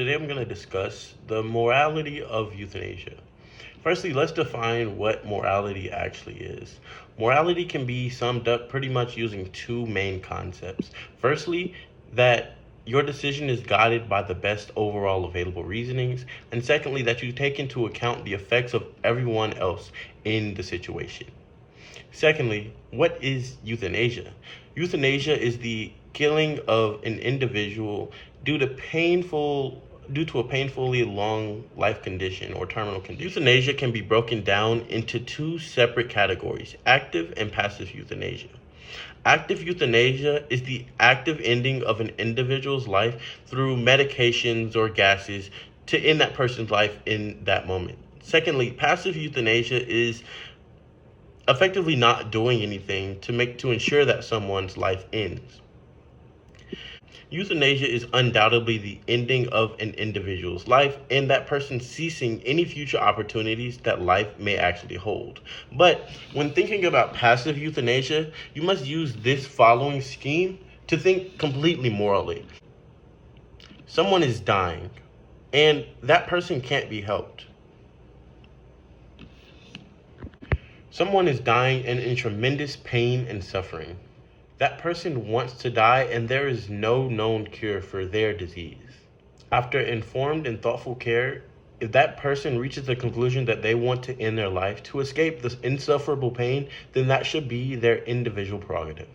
Today I'm going to discuss the morality of euthanasia. Firstly, let's define what morality actually is. Morality can be summed up pretty much using two main concepts. Firstly, that your decision is guided by the best overall available reasonings, and secondly, that you take into account the effects of everyone else in the situation. Secondly, what is euthanasia? Euthanasia is the killing of an individual due to a painfully long life condition or terminal condition. Euthanasia can be broken down into two separate categories: active and passive euthanasia. Active euthanasia is the active ending of an individual's life through medications or gases to end that person's life in that moment. Secondly, passive euthanasia is effectively not doing anything to ensure that someone's life ends. Euthanasia is undoubtedly the ending of an individual's life and that person ceasing any future opportunities that life may actually hold. But when thinking about passive euthanasia, you must use this following scheme to think completely morally. Someone is dying, and that person can't be helped. Someone is dying and in tremendous pain and suffering. That person wants to die, and there is no known cure for their disease. After informed and thoughtful care, if that person reaches the conclusion that they want to end their life to escape this insufferable pain, then that should be their individual prerogative.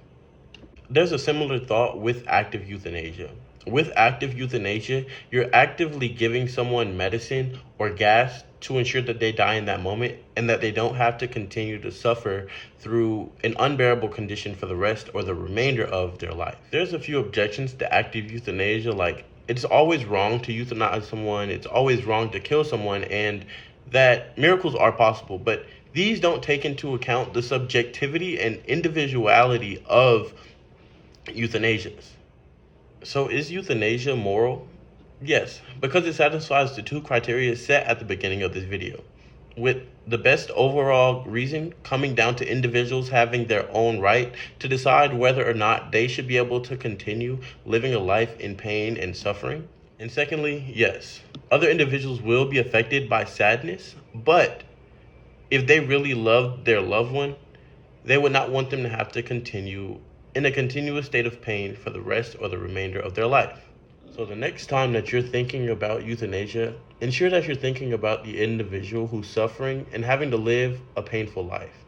There's a similar thought with active euthanasia. With active euthanasia, you're actively giving someone medicine or gas to ensure that they die in that moment and that they don't have to continue to suffer through an unbearable condition for the rest or the remainder of their life. There's a few objections to active euthanasia, like it's always wrong to euthanize someone, it's always wrong to kill someone, and that miracles are possible, but these don't take into account the subjectivity and individuality of euthanasias. So is euthanasia moral? Yes, because it satisfies the two criteria set at the beginning of this video, with the best overall reason coming down to individuals having their own right to decide whether or not they should be able to continue living a life in pain and suffering. And secondly, yes, other individuals will be affected by sadness, but if they really loved their loved one, they would not want them to have to continue in a continuous state of pain for the rest or the remainder of their life. So the next time that you're thinking about euthanasia, ensure that you're thinking about the individual who's suffering and having to live a painful life,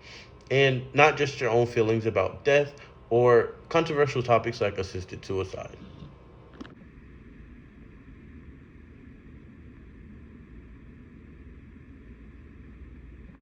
and not just your own feelings about death or controversial topics like assisted suicide.